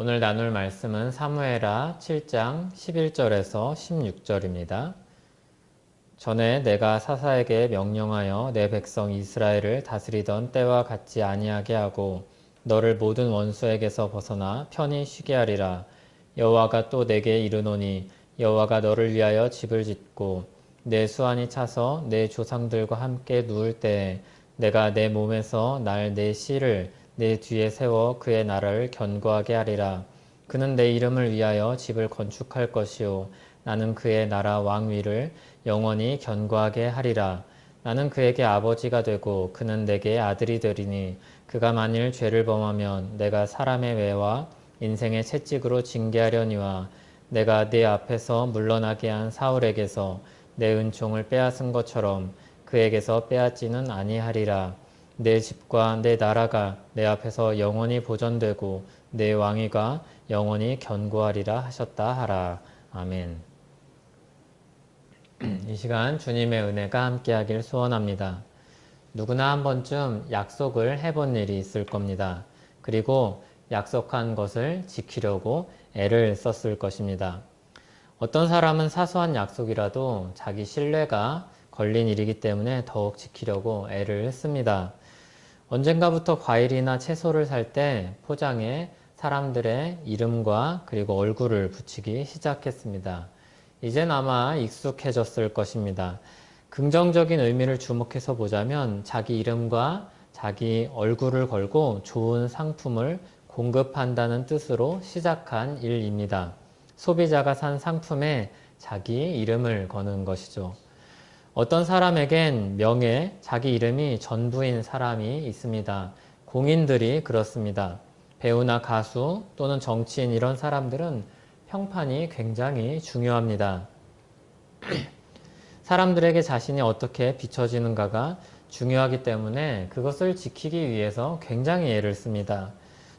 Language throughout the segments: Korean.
오늘 나눌 말씀은 사무엘하 7장 11절에서 16절입니다. 전에 내가 사사에게 명령하여 내 백성 이스라엘을 다스리던 때와 같지 아니하게 하고 너를 모든 원수에게서 벗어나 편히 쉬게 하리라. 여호와가 또 내게 이르노니 여호와가 너를 위하여 집을 짓고 내 수완이 차서 내 조상들과 함께 누울 때에 내가 내 몸에서 날 내 씨를 내 뒤에 세워 그의 나라를 견고하게 하리라. 그는 내 이름을 위하여 집을 건축할 것이요 나는 그의 나라 왕위를 영원히 견고하게 하리라. 나는 그에게 아버지가 되고 그는 내게 아들이 되리니 그가 만일 죄를 범하면 내가 사람의 외와 인생의 채찍으로 징계하려니와 내가 네 앞에서 물러나게 한 사울에게서 내 은총을 빼앗은 것처럼 그에게서 빼앗지는 아니하리라. 내 집과 내 나라가 내 앞에서 영원히 보존되고 내 왕위가 영원히 견고하리라 하셨다 하라. 아멘. 이 시간 주님의 은혜가 함께하길 소원합니다. 누구나 한 번쯤 약속을 해본 일이 있을 겁니다. 그리고 약속한 것을 지키려고 애를 썼을 것입니다. 어떤 사람은 사소한 약속이라도 자기 신뢰가 걸린 일이기 때문에 더욱 지키려고 애를 씁니다. 언젠가부터 과일이나 채소를 살 때 포장에 사람들의 이름과 그리고 얼굴을 붙이기 시작했습니다. 이젠 아마 익숙해졌을 것입니다. 긍정적인 의미를 주목해서 보자면 자기 이름과 자기 얼굴을 걸고 좋은 상품을 공급한다는 뜻으로 시작한 일입니다. 소비자가 산 상품에 자기 이름을 거는 것이죠. 어떤 사람에겐 명예, 자기 이름이 전부인 사람이 있습니다. 공인들이 그렇습니다. 배우나 가수 또는 정치인 이런 사람들은 평판이 굉장히 중요합니다. 사람들에게 자신이 어떻게 비춰지는가가 중요하기 때문에 그것을 지키기 위해서 굉장히 애를 씁니다.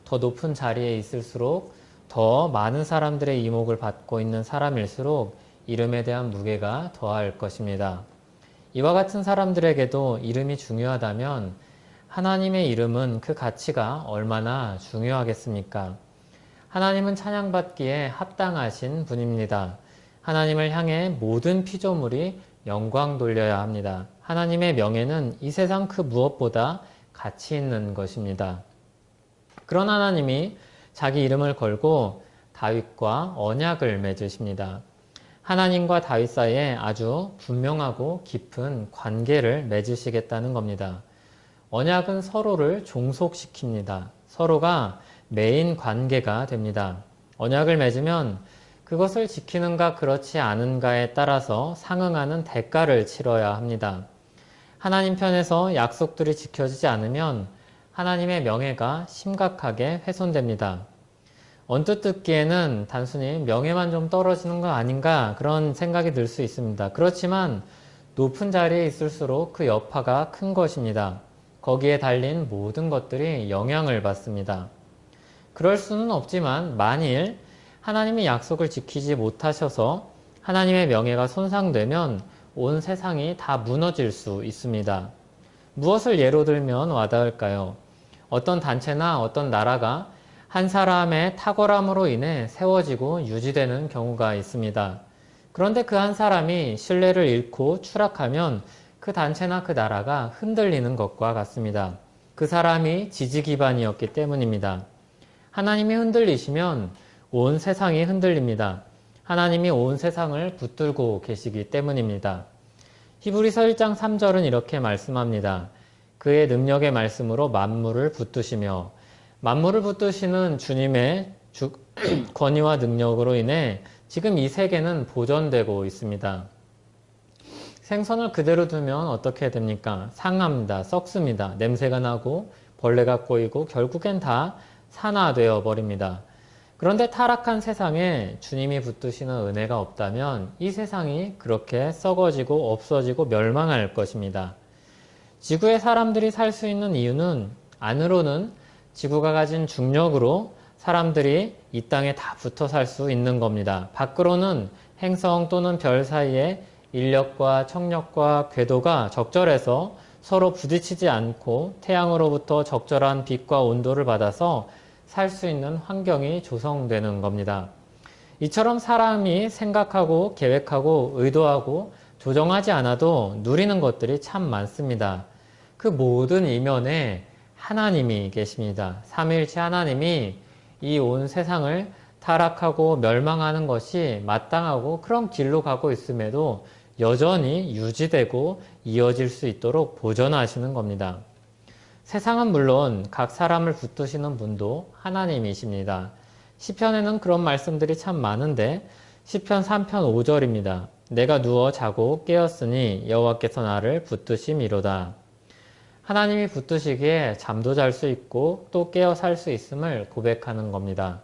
더 높은 자리에 있을수록 더 많은 사람들의 이목을 받고 있는 사람일수록 이름에 대한 무게가 더할 것입니다. 이와 같은 사람들에게도 이름이 중요하다면 하나님의 이름은 그 가치가 얼마나 중요하겠습니까? 하나님은 찬양받기에 합당하신 분입니다. 하나님을 향해 모든 피조물이 영광 돌려야 합니다. 하나님의 명예는 이 세상 그 무엇보다 가치 있는 것입니다. 그런 하나님이 자기 이름을 걸고 다윗과 언약을 맺으십니다. 하나님과 다윗 사이에 아주 분명하고 깊은 관계를 맺으시겠다는 겁니다. 언약은 서로를 종속시킵니다. 서로가 메인 관계가 됩니다. 언약을 맺으면 그것을 지키는가 그렇지 않은가에 따라서 상응하는 대가를 치러야 합니다. 하나님 편에서 약속들이 지켜지지 않으면 하나님의 명예가 심각하게 훼손됩니다. 언뜻 듣기에는 단순히 명예만 좀 떨어지는 거 아닌가 그런 생각이 들 수 있습니다. 그렇지만 높은 자리에 있을수록 그 여파가 큰 것입니다. 거기에 달린 모든 것들이 영향을 받습니다. 그럴 수는 없지만 만일 하나님의 약속을 지키지 못하셔서 하나님의 명예가 손상되면 온 세상이 다 무너질 수 있습니다. 무엇을 예로 들면 와닿을까요? 어떤 단체나 어떤 나라가 한 사람의 탁월함으로 인해 세워지고 유지되는 경우가 있습니다. 그런데 그 한 사람이 신뢰를 잃고 추락하면 그 단체나 그 나라가 흔들리는 것과 같습니다. 그 사람이 지지 기반이었기 때문입니다. 하나님이 흔들리시면 온 세상이 흔들립니다. 하나님이 온 세상을 붙들고 계시기 때문입니다. 히브리서 1장 3절은 이렇게 말씀합니다. 그의 능력의 말씀으로 만물을 붙드시며 만물을 붙드시는 주님의 권위와 능력으로 인해 지금 이 세계는 보존되고 있습니다. 생선을 그대로 두면 어떻게 됩니까? 상합니다. 썩습니다. 냄새가 나고 벌레가 꼬이고 결국엔 다 산화되어 버립니다. 그런데 타락한 세상에 주님이 붙드시는 은혜가 없다면 이 세상이 그렇게 썩어지고 없어지고 멸망할 것입니다. 지구의 사람들이 살 수 있는 이유는 안으로는 지구가 가진 중력으로 사람들이 이 땅에 다 붙어 살 수 있는 겁니다. 밖으로는 행성 또는 별 사이에 인력과 청력과 궤도가 적절해서 서로 부딪히지 않고 태양으로부터 적절한 빛과 온도를 받아서 살 수 있는 환경이 조성되는 겁니다. 이처럼 사람이 생각하고 계획하고 의도하고 조정하지 않아도 누리는 것들이 참 많습니다. 그 모든 이면에 하나님이 계십니다. 삼위일체 하나님이 이 온 세상을 타락하고 멸망하는 것이 마땅하고 그런 길로 가고 있음에도 여전히 유지되고 이어질 수 있도록 보존하시는 겁니다. 세상은 물론 각 사람을 붙드시는 분도 하나님이십니다. 시편에는 그런 말씀들이 참 많은데 시편 3편 5절입니다. 내가 누워 자고 깨었으니 여호와께서 나를 붙드심이로다. 하나님이 붙드시기에 잠도 잘 수 있고 또 깨어 살 수 있음을 고백하는 겁니다.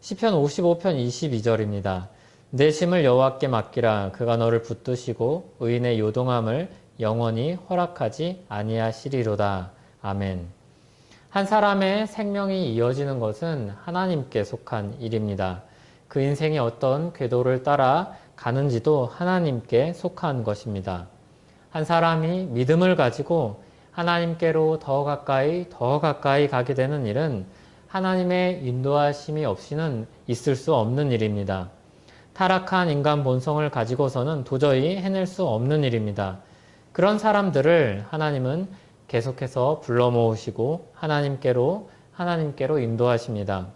시편 55편 22절입니다. 내 심을 여호와께 맡기라. 그가 너를 붙드시고 의인의 요동함을 영원히 허락하지 아니하시리로다. 아멘. 한 사람의 생명이 이어지는 것은 하나님께 속한 일입니다. 그 인생이 어떤 궤도를 따라 가는지도 하나님께 속한 것입니다. 한 사람이 믿음을 가지고 하나님께로 더 가까이 가게 되는 일은 하나님의 인도하심이 없이는 있을 수 없는 일입니다. 타락한 인간 본성을 가지고서는 도저히 해낼 수 없는 일입니다. 그런 사람들을 하나님은 계속해서 불러 모으시고 하나님께로 인도하십니다.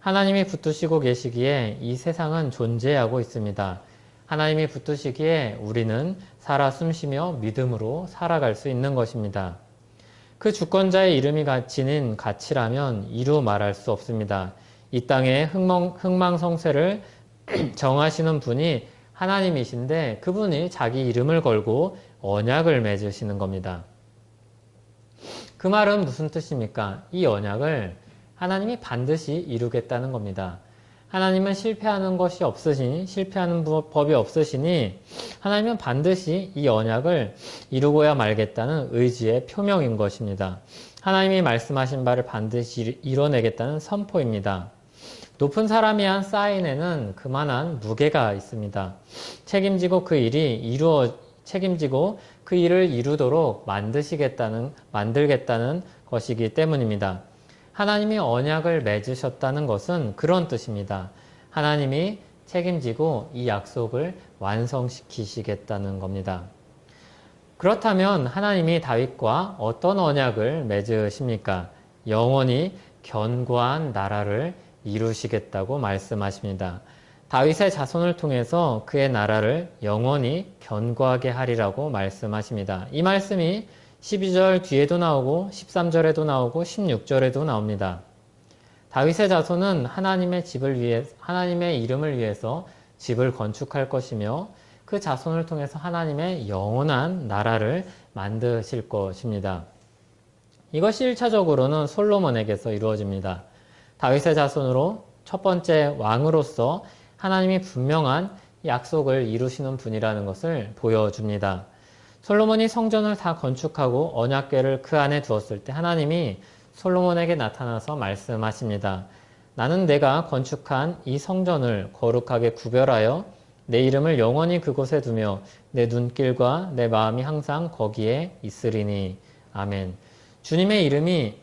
하나님이 붙드시고 계시기에 이 세상은 존재하고 있습니다. 하나님이 붙드시기에 우리는 살아 숨쉬며 믿음으로 살아갈 수 있는 것입니다. 그 주권자의 이름이 지닌 가치라면 이루 말할 수 없습니다. 이 땅의 흥망성쇠를 정하시는 분이 하나님이신데 그분이 자기 이름을 걸고 언약을 맺으시는 겁니다. 그 말은 무슨 뜻입니까? 이 언약을 하나님이 반드시 이루겠다는 겁니다. 하나님은 실패하는 법이 없으시니 하나님은 반드시 이 언약을 이루고야 말겠다는 의지의 표명인 것입니다. 하나님이 말씀하신 바를 반드시 이뤄내겠다는 선포입니다. 높은 사람이 한 사인에는 그만한 무게가 있습니다. 책임지고 그 일을 이루도록 만들겠다는 것이기 때문입니다. 하나님이 언약을 맺으셨다는 것은 그런 뜻입니다. 하나님이 책임지고 이 약속을 완성시키시겠다는 겁니다. 그렇다면 하나님이 다윗과 어떤 언약을 맺으십니까? 영원히 견고한 나라를 이루시겠다고 말씀하십니다. 다윗의 자손을 통해서 그의 나라를 영원히 견고하게 하리라고 말씀하십니다. 이 말씀이 12절 뒤에도 나오고 13절에도 나오고 16절에도 나옵니다. 다윗의 자손은 하나님의 이름을 위해서 집을 건축할 것이며 그 자손을 통해서 하나님의 영원한 나라를 만드실 것입니다. 이것이 1차적으로는 솔로몬에게서 이루어집니다. 다윗의 자손으로 첫 번째 왕으로서 하나님이 분명한 약속을 이루시는 분이라는 것을 보여줍니다. 솔로몬이 성전을 다 건축하고 언약궤를 그 안에 두었을 때 하나님이 솔로몬에게 나타나서 말씀하십니다. 나는 내가 건축한 이 성전을 거룩하게 구별하여 내 이름을 영원히 그곳에 두며 내 눈길과 내 마음이 항상 거기에 있으리니. 아멘. 주님의 이름이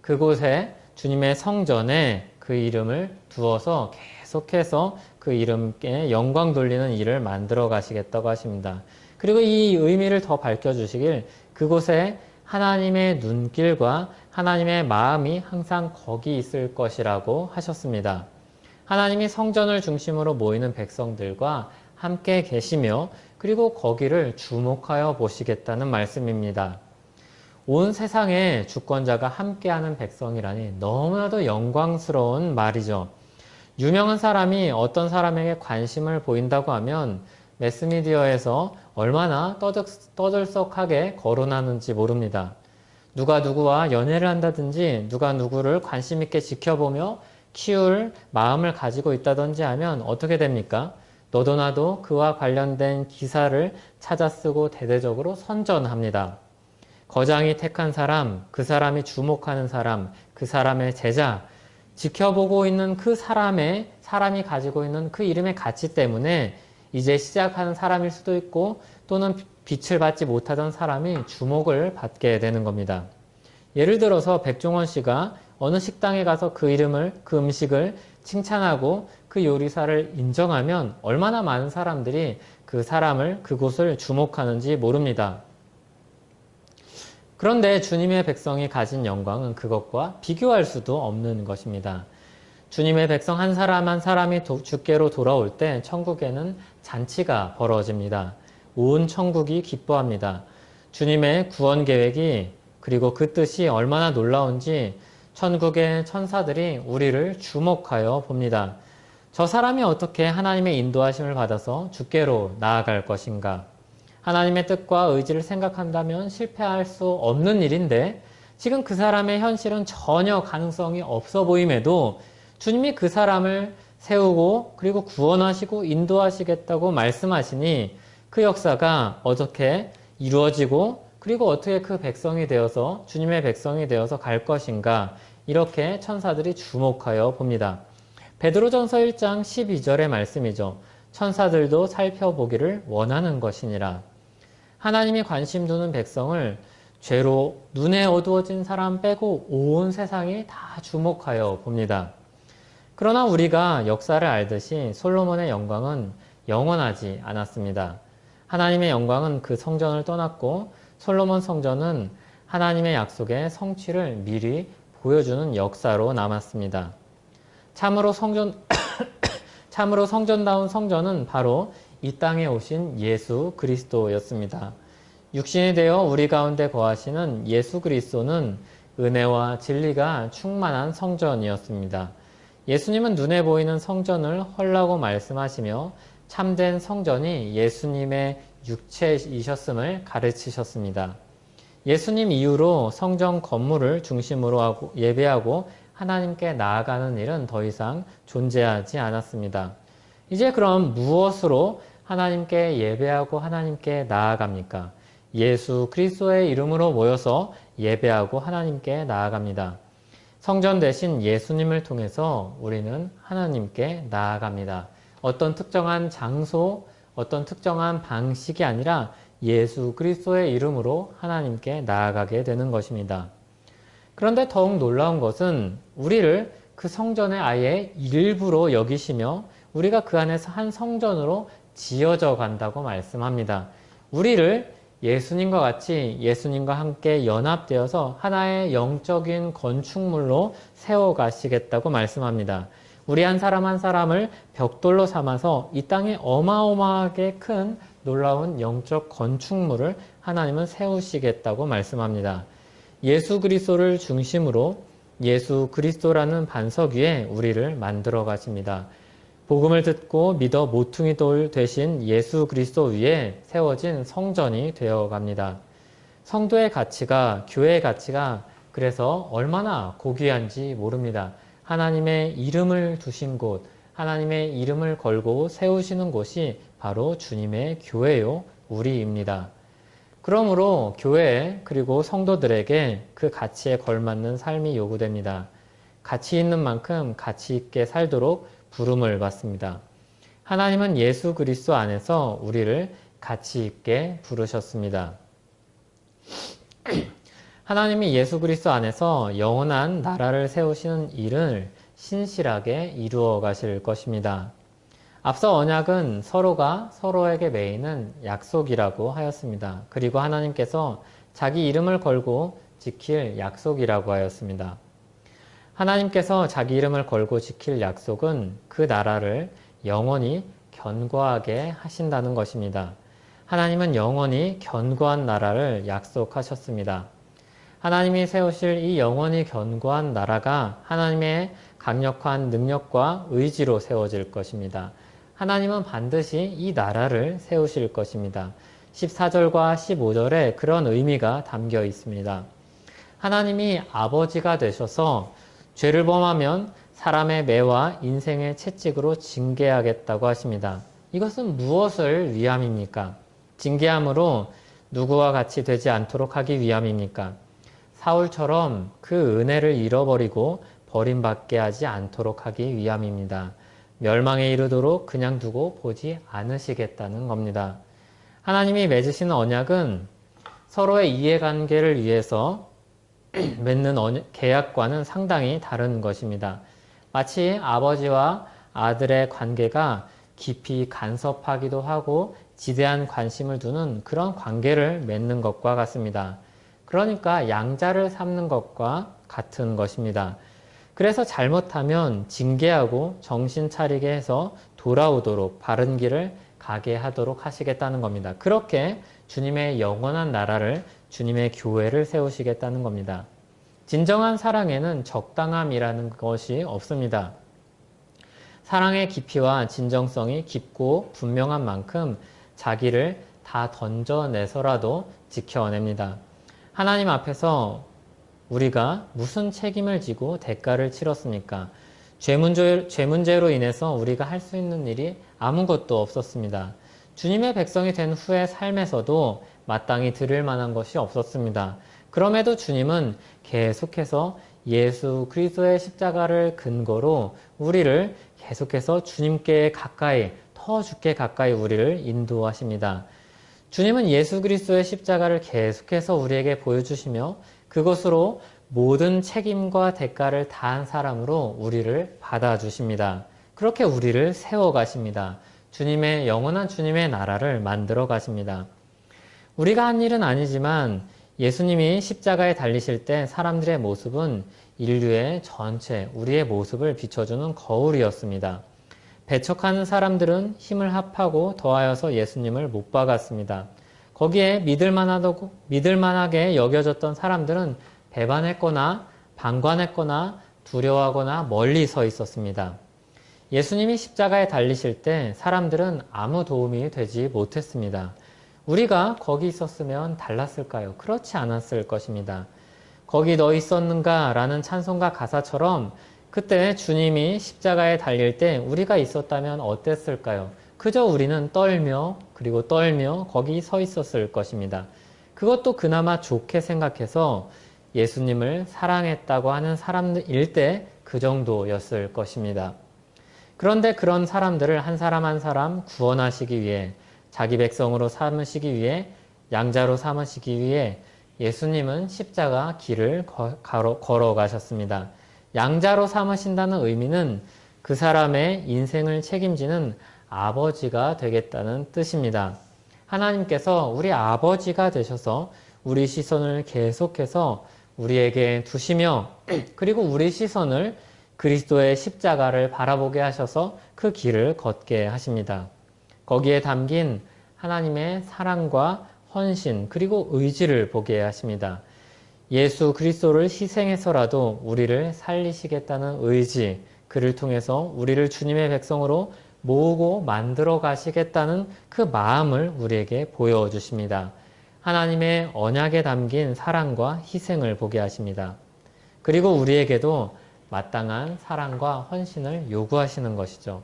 그곳에 주님의 성전에 그 이름을 두어서 계속해서 그 이름께 영광 돌리는 일을 만들어 가시겠다고 하십니다. 그리고 이 의미를 더 밝혀주시길 그곳에 하나님의 눈길과 하나님의 마음이 항상 거기 있을 것이라고 하셨습니다. 하나님이 성전을 중심으로 모이는 백성들과 함께 계시며 그리고 거기를 주목하여 보시겠다는 말씀입니다. 온 세상에 주권자가 함께하는 백성이라니 너무나도 영광스러운 말이죠. 유명한 사람이 어떤 사람에게 관심을 보인다고 하면 매스미디어에서 얼마나 떠들썩하게 거론하는지 모릅니다. 누가 누구와 연애를 한다든지 누가 누구를 관심 있게 지켜보며 키울 마음을 가지고 있다든지 하면 어떻게 됩니까? 너도 나도 그와 관련된 기사를 찾아 쓰고 대대적으로 선전합니다. 거장이 택한 사람, 그 사람이 주목하는 사람, 그 사람의 제자, 지켜보고 있는 그 사람이 가지고 있는 그 이름의 가치 때문에 이제 시작하는 사람일 수도 있고 또는 빛을 받지 못하던 사람이 주목을 받게 되는 겁니다. 예를 들어서 백종원 씨가 어느 식당에 가서 그 이름을, 그 음식을 칭찬하고 그 요리사를 인정하면 얼마나 많은 사람들이 그 사람을, 그곳을 주목하는지 모릅니다. 그런데 주님의 백성이 가진 영광은 그것과 비교할 수도 없는 것입니다. 주님의 백성 한 사람 한 사람이 주께로 돌아올 때 천국에는 잔치가 벌어집니다. 온 천국이 기뻐합니다. 주님의 구원 계획이 그리고 그 뜻이 얼마나 놀라운지 천국의 천사들이 우리를 주목하여 봅니다. 저 사람이 어떻게 하나님의 인도하심을 받아서 주께로 나아갈 것인가? 하나님의 뜻과 의지를 생각한다면 실패할 수 없는 일인데 지금 그 사람의 현실은 전혀 가능성이 없어 보임에도 주님이 그 사람을 세우고 그리고 구원하시고 인도하시겠다고 말씀하시니 그 역사가 어떻게 이루어지고 그리고 어떻게 그 백성이 되어서 주님의 백성이 되어서 갈 것인가 이렇게 천사들이 주목하여 봅니다. 베드로전서 1장 12절의 말씀이죠. 천사들도 살펴보기를 원하는 것이니라. 하나님이 관심 두는 백성을 죄로 눈에 어두워진 사람 빼고 온 세상이 다 주목하여 봅니다. 그러나 우리가 역사를 알듯이 솔로몬의 영광은 영원하지 않았습니다. 하나님의 영광은 그 성전을 떠났고 솔로몬 성전은 하나님의 약속의 성취를 미리 보여주는 역사로 남았습니다. 참으로 성전다운 성전은 바로 이 땅에 오신 예수 그리스도였습니다. 육신이 되어 우리 가운데 거하시는 예수 그리스도는 은혜와 진리가 충만한 성전이었습니다. 예수님은 눈에 보이는 성전을 헐라고 말씀하시며 참된 성전이 예수님의 육체이셨음을 가르치셨습니다. 예수님 이후로 성전 건물을 중심으로 하고 예배하고 하나님께 나아가는 일은 더 이상 존재하지 않았습니다. 이제 그럼 무엇으로 하나님께 예배하고 하나님께 나아갑니까? 예수 그리스도의 이름으로 모여서 예배하고 하나님께 나아갑니다. 성전 대신 예수님을 통해서 우리는 하나님께 나아갑니다. 어떤 특정한 장소, 어떤 특정한 방식이 아니라 예수 그리스도의 이름으로 하나님께 나아가게 되는 것입니다. 그런데 더욱 놀라운 것은 우리를 그 성전의 아예 일부로 여기시며 우리가 그 안에서 한 성전으로 지어져 간다고 말씀합니다. 우리를 예수님과 같이 예수님과 함께 연합되어서 하나의 영적인 건축물로 세워가시겠다고 말씀합니다. 우리 한 사람 한 사람을 벽돌로 삼아서 이 땅에 어마어마하게 큰 놀라운 영적 건축물을 하나님은 세우시겠다고 말씀합니다. 예수 그리스도를 중심으로 예수 그리스도라는 반석 위에 우리를 만들어 가십니다. 복음을 듣고 믿어 모퉁이 돌 되신 예수 그리스도 위에 세워진 성전이 되어 갑니다. 성도의 가치가, 교회의 가치가 그래서 얼마나 고귀한지 모릅니다. 하나님의 이름을 두신 곳, 하나님의 이름을 걸고 세우시는 곳이 바로 주님의 교회요, 우리입니다. 그러므로 교회 그리고 성도들에게 그 가치에 걸맞는 삶이 요구됩니다. 가치 있는 만큼 가치 있게 살도록 부름을 받습니다. 하나님은 예수 그리스도 안에서 우리를 가치 있게 부르셨습니다. 하나님이 예수 그리스도 안에서 영원한 나라를 세우시는 일을 신실하게 이루어 가실 것입니다. 앞서 언약은 서로가 서로에게 매이는 약속이라고 하였습니다. 그리고 하나님께서 자기 이름을 걸고 지킬 약속이라고 하였습니다. 하나님께서 자기 이름을 걸고 지킬 약속은 그 나라를 영원히 견고하게 하신다는 것입니다. 하나님은 영원히 견고한 나라를 약속하셨습니다. 하나님이 세우실 이 영원히 견고한 나라가 하나님의 강력한 능력과 의지로 세워질 것입니다. 하나님은 반드시 이 나라를 세우실 것입니다. 14절과 15절에 그런 의미가 담겨 있습니다. 하나님이 아버지가 되셔서 죄를 범하면 사람의 매와 인생의 채찍으로 징계하겠다고 하십니다. 이것은 무엇을 위함입니까? 징계함으로 누구와 같이 되지 않도록 하기 위함입니까? 사울처럼 그 은혜를 잃어버리고 버림받게 하지 않도록 하기 위함입니다. 멸망에 이르도록 그냥 두고 보지 않으시겠다는 겁니다. 하나님이 맺으시는 언약은 서로의 이해관계를 위해서 맺는 계약과는 상당히 다른 것입니다. 마치 아버지와 아들의 관계가 깊이 간섭하기도 하고 지대한 관심을 두는 그런 관계를 맺는 것과 같습니다. 그러니까 양자를 삼는 것과 같은 것입니다. 그래서 잘못하면 징계하고 정신 차리게 해서 돌아오도록 바른 길을 가게 하도록 하시겠다는 겁니다. 그렇게 주님의 영원한 나라를, 주님의 교회를 세우시겠다는 겁니다. 진정한 사랑에는 적당함이라는 것이 없습니다. 사랑의 깊이와 진정성이 깊고 분명한 만큼 자기를 다 던져내서라도 지켜냅니다. 하나님 앞에서 우리가 무슨 책임을 지고 대가를 치렀습니까? 죄 문제로 인해서 우리가 할 수 있는 일이 아무것도 없었습니다. 주님의 백성이 된 후의 삶에서도 마땅히 드릴 만한 것이 없었습니다. 그럼에도 주님은 계속해서 예수 그리스도의 십자가를 근거로 우리를 계속해서 주님께 가까이, 더 주께 가까이 우리를 인도하십니다. 주님은 예수 그리스도의 십자가를 계속해서 우리에게 보여주시며 그것으로 모든 책임과 대가를 다한 사람으로 우리를 받아주십니다. 그렇게 우리를 세워가십니다. 주님의 영원한 주님의 나라를 만들어 가십니다. 우리가 한 일은 아니지만 예수님이 십자가에 달리실 때 사람들의 모습은 인류의 전체, 우리의 모습을 비춰주는 거울이었습니다. 배척하는 사람들은 힘을 합하고 더하여서 예수님을 못 박았습니다. 거기에 믿을만하게 여겨졌던 사람들은 배반했거나 방관했거나 두려워하거나 멀리 서 있었습니다. 예수님이 십자가에 달리실 때 사람들은 아무 도움이 되지 못했습니다. 우리가 거기 있었으면 달랐을까요? 그렇지 않았을 것입니다. 거기 너 있었는가? 라는 찬송가 가사처럼 그때 주님이 십자가에 달릴 때 우리가 있었다면 어땠을까요? 그저 우리는 떨며 거기 서 있었을 것입니다. 그것도 그나마 좋게 생각해서 예수님을 사랑했다고 하는 사람일 때 그 정도였을 것입니다. 그런데 그런 사람들을 한 사람 한 사람 구원하시기 위해 자기 백성으로 삼으시기 위해 양자로 삼으시기 위해 예수님은 십자가 길을 걸어가셨습니다. 양자로 삼으신다는 의미는 그 사람의 인생을 책임지는 아버지가 되겠다는 뜻입니다. 하나님께서 우리 아버지가 되셔서 우리 시선을 계속해서 우리에게 두시며 그리고 우리 시선을 그리스도의 십자가를 바라보게 하셔서 그 길을 걷게 하십니다. 거기에 담긴 하나님의 사랑과 헌신 그리고 의지를 보게 하십니다. 예수 그리스도를 희생해서라도 우리를 살리시겠다는 의지, 그를 통해서 우리를 주님의 백성으로 모으고 만들어 가시겠다는 그 마음을 우리에게 보여주십니다. 하나님의 언약에 담긴 사랑과 희생을 보게 하십니다. 그리고 우리에게도 마땅한 사랑과 헌신을 요구하시는 것이죠.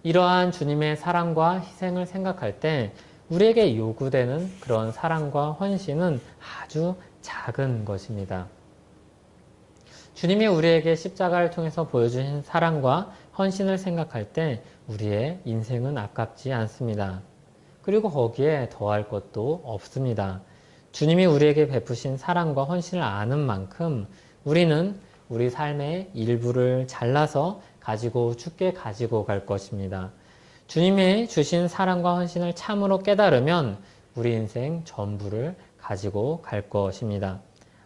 이러한 주님의 사랑과 희생을 생각할 때 우리에게 요구되는 그런 사랑과 헌신은 아주 작은 것입니다. 주님이 우리에게 십자가를 통해서 보여주신 사랑과 헌신을 생각할 때 우리의 인생은 아깝지 않습니다. 그리고 거기에 더할 것도 없습니다. 주님이 우리에게 베푸신 사랑과 헌신을 아는 만큼 우리는 우리 삶의 일부를 잘라서 가지고 주께 가지고 갈 것입니다. 주님이 주신 사랑과 헌신을 참으로 깨달으면 우리 인생 전부를 가지고 갈 것입니다.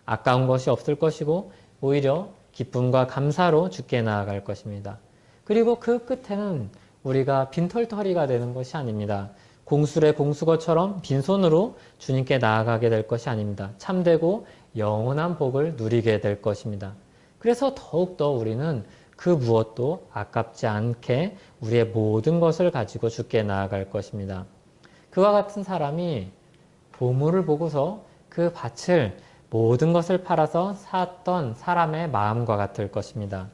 아까운 것이 없을 것이고 오히려 기쁨과 감사로 주께 나아갈 것입니다. 그리고 그 끝에는 우리가 빈털터리가 되는 것이 아닙니다. 공술의 공수거처럼 빈손으로 주님께 나아가게 될 것이 아닙니다. 참되고 영원한 복을 누리게 될 것입니다. 그래서 더욱더 우리는 그 무엇도 아깝지 않게 우리의 모든 것을 가지고 주께 나아갈 것입니다. 그와 같은 사람이 보물을 보고서 그 밭을 모든 것을 팔아서 샀던 사람의 마음과 같을 것입니다.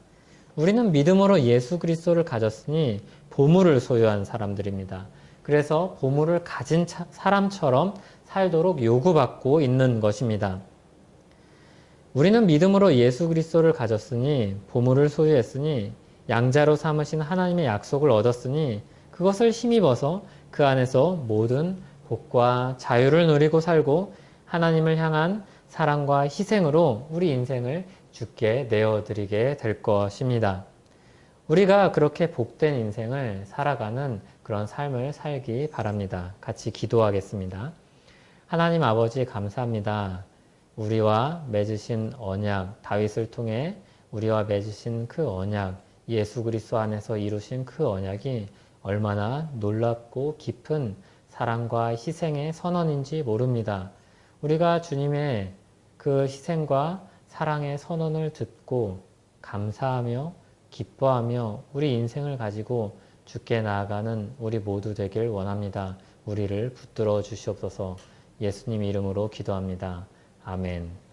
우리는 믿음으로 예수 그리스도를 가졌으니 보물을 소유한 사람들입니다. 그래서 보물을 가진 사람처럼 살도록 요구받고 있는 것입니다. 우리는 믿음으로 예수 그리스도를 가졌으니 보물을 소유했으니 양자로 삼으신 하나님의 약속을 얻었으니 그것을 힘입어서 그 안에서 모든 복과 자유를 누리고 살고 하나님을 향한 사랑과 희생으로 우리 인생을 주께 내어드리게 될 것입니다. 우리가 그렇게 복된 인생을 살아가는 그런 삶을 살기 바랍니다. 같이 기도하겠습니다. 하나님 아버지 감사합니다. 우리와 맺으신 언약, 다윗을 통해 우리와 맺으신 그 언약, 예수 그리스도 안에서 이루신 그 언약이 얼마나 놀랍고 깊은 사랑과 희생의 선언인지 모릅니다. 우리가 주님의 그 희생과 사랑의 선언을 듣고 감사하며 기뻐하며 우리 인생을 가지고 주께 나아가는 우리 모두 되길 원합니다. 우리를 붙들어 주시옵소서. 예수님 이름으로 기도합니다. 아멘.